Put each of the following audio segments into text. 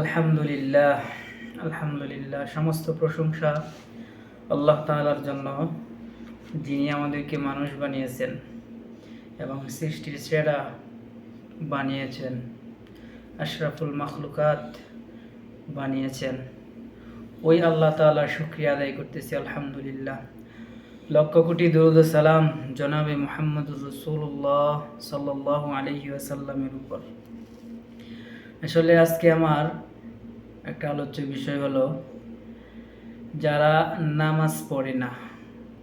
আলহামদুলিল্লাহ আলহামদুলিল্লাহ সমস্ত প্রশংসা আল্লাহ তাআলার জন্য, যিনি আমাদেরকে মানুষ বানিয়েছেন এবং সৃষ্টির সেরা বানিয়েছেন, আশরাফুল মাখলুকাত বানিয়েছেন। ওই আল্লাহ তাআলার শুকরিয়া আদায় করতেছি আলহামদুলিল্লাহ। লক্ষ কোটি দরুদ ও সালাম জনাবে মুহাম্মদুর রাসূলুল্লাহ সাল্লাল্লাহু আলাইহি ওয়াসাল্লামের উপর। আসলে আজকে আমার একটা আলোচ্য বিষয় হলো যারা নামাজ পড়ে না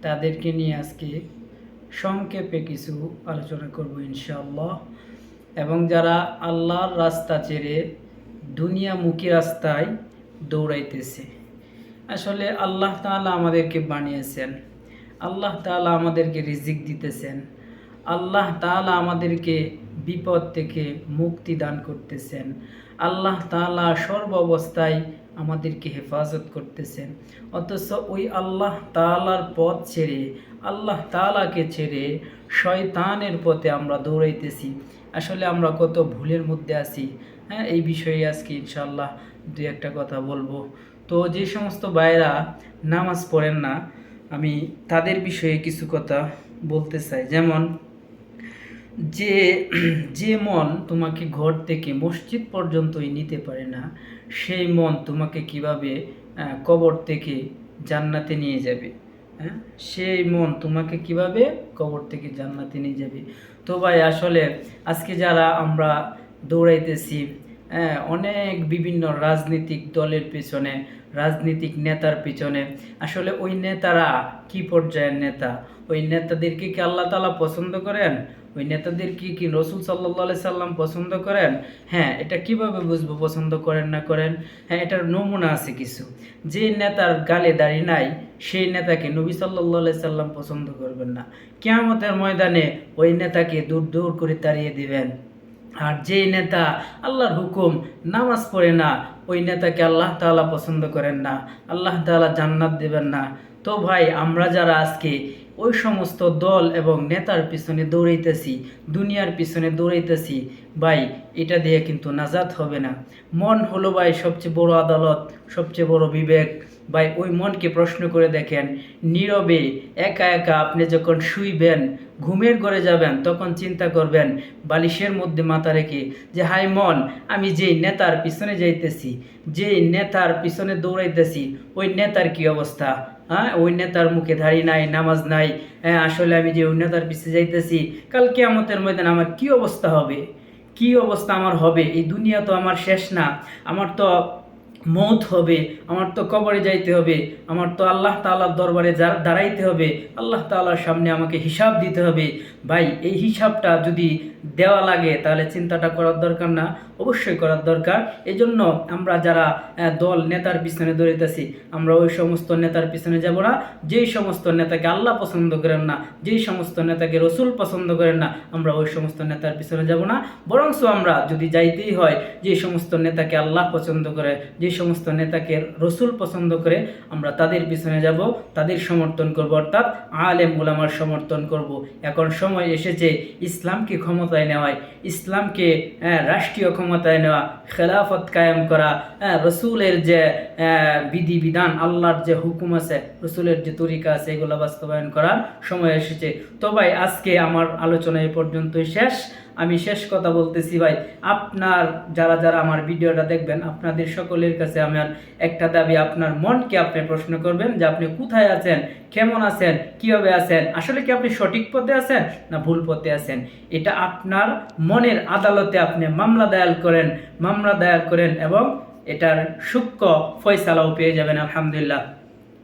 তাদেরকে নিয়ে আজকে সংক্ষেপে কিছু আলোচনা করব ইনশাআল্লাহ। এবং যারা আল্লাহর রাস্তা ছেড়ে দুনিয়ামুখী রাস্তায় দৌড়াইতেছে। আসলে আল্লাহ তাআলা আমাদেরকে বানিয়েছেন, আল্লাহ তাআলা আমাদেরকে রিজিক দিতেছেন, আল্লাহ তাআলা আমাদেরকে বিপদ থেকে মুক্তি দান করতেছেন, আল্লাহ তাআলা সর্ব অবস্থায় আমাদেরকে হেফাজত করতেছেন। অথচ ওই আল্লাহ তাআলার পথ ছেড়ে, আল্লাহ তাআলাকে ছেড়ে শয়তানের পথে আমরা দৌড়াইতেছি। আসলে আমরা কত ভুলের মধ্যে আছি, এই বিষয়ে আজকে ইনশাআল্লাহ দুই একটা কথা বলবো। তো যে সমস্ত ভাইরা নামাজ পড়েন না, আমি তাদের বিষয়ে কিছু কথা বলতে চাই। যেমন যে মন তোমাকে ঘর থেকে মসজিদ পর্যন্তই নিতে পারে না, সেই মন তোমাকে কিভাবে কবর থেকে জান্নাতে নিয়ে যাবে? সেই মন তোমাকে কিভাবে কবর থেকে জান্নাতে নিয়ে যাবে? তো ভাই, আসলে আজকে যারা আমরা দৌড়াইতেছি অনেক বিভিন্ন রাজনৈতিক দলের পেছনে, রাজনৈতিক নেতার পিছনে, আসলে ওই নেতারা কি পর্যায়ের নেতা? ওই নেতাদেরকে কি আল্লাহ তাআলা পছন্দ করেন? ওই নেতাদেরকে কি রাসূল সাল্লাল্লাহু আলাইহি সাল্লাম পছন্দ করেন? এটা কিভাবে বুঝবো পছন্দ করেন না করেন? এটার নমুনা আছে কিছু। যে নেতার গালে দাড়ি নাই সেই নেতাকে নবী সাল্লাল্লাহু আলাইহি সাল্লাম পছন্দ করবেন না। কিয়ামতের ময়দানে ওই নেতাকে দূর দূর করে তাড়িয়ে দিবেন। আর যেই নেতা আল্লাহর হুকুম নামাজ পড়ে না, ওই নেতাকে আল্লাহ তাআলা পছন্দ করেন না, আল্লাহ তাআলা জান্নাত দেবেন না। তো ভাই, আমরা যারা আজকে ওই সমস্ত দল এবং নেতার পিছনে দৌড়াইতেছি, দুনিয়ার পিছনে দৌড়াইতেছি, ভাই এটা দিয়ে কিন্তু নাজাত হবে না। মন হলো ভাই সবচেয়ে বড় আদালত, সবচেয়ে বড় বিবেক। ভাই ওই মনকে প্রশ্ন করে দেখেন, নীরবে একা একা আপনি যখন শুইবেন, ঘুমের ঘরে যাবেন, তখন চিন্তা করবেন বালিশের মধ্যে মাথা রেখে যে হাই মন, আমি যেই নেতার পিছনে যাইতেছি, যেই নেতার পিছনে দৌড়াইতেছি, ওই নেতার কি অবস্থা? ওই নেতার মুখে দাড়ি নাই, নামাজ নাই। আসলে আমি যে ওই নেতার পিছনে যাইতেছি, কাল কিয়ামতের ময়দানে আমার কি অবস্থা হবে? কি অবস্থা আমার হবে? এই দুনিয়া তো আমার শেষ না, আমার তো মৌত হবে, আমার তো কবরে যাইতে হবে, আমার তো আল্লাহ তাআলার দরবারে দাঁড়াইতে হবে, আল্লাহ তাআলার সামনে আমাকে হিসাব দিতে হবে। ভাই এই হিসাবটা যদি দেওয়া লাগে তাহলে চিন্তাটা করার দরকার না? অবশ্যই করার দরকার। এই জন্য আমরা যারা দল নেতার পিছনে দৌড়াইতেছি, আমরা ওই সমস্ত নেতার পিছনে যাব না যেই সমস্ত নেতাকে আল্লাহ পছন্দ করেন না, যেই সমস্ত নেতাকে রসুল পছন্দ করেন না, আমরা ওই সমস্ত নেতার পিছনে যাব না। বরঞ্চ আমরা যদি যাইতেই হয়, যে সমস্ত নেতাকে আল্লাহ পছন্দ করে, যে সমস্ত নেতাকে রসুল পছন্দ করে, আমরা তাদের পিছনে যাব, তাদের সমর্থন করব, অর্থাৎ আলেম উলামার সমর্থন করব। এখন সময় এসেছে ইসলামকে ক্ষমতায় নেওয়ায়, ইসলামকে রাষ্ট্রীয় ক্ষমতায় নেওয়া, খেলাফত কায়েম করা, রসুলের যে বিধিবিধান, আল্লাহর যে হুকুম আছে, রসুলের যে তরিকা আছে, এগুলো বাস্তবায়ন করার সময় এসেছে। তো ভাই আজকে আমার আলোচনা এই পর্যন্তই শেষ। আমি শেষ কথা বলতেছি ভাই, আপনার যারা যারা আমার ভিডিওটা দেখবেন, আপনাদের সকলের কাছে আমার একটা দাবি, আপনার মনকে আপনি প্রশ্ন করবেন যে আপনি কোথায় আছেন, কেমন আছেন, কিভাবে আছেন, আসলে কি আপনি সঠিক পথে আছেন না ভুল পথে আছেন? এটা আপনার মনের আদালতে আপনি মামলা দায়ের করেন এবং এটার সূক্ষ্ম ফয়সালাও পেয়ে যাবেন আলহামদুলিল্লাহ।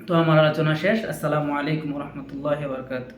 তো আমার আলোচনা শেষ। আসসালামু আলাইকুম ওয়া রাহমাতুল্লাহি ওয়া বারাকাতুহু।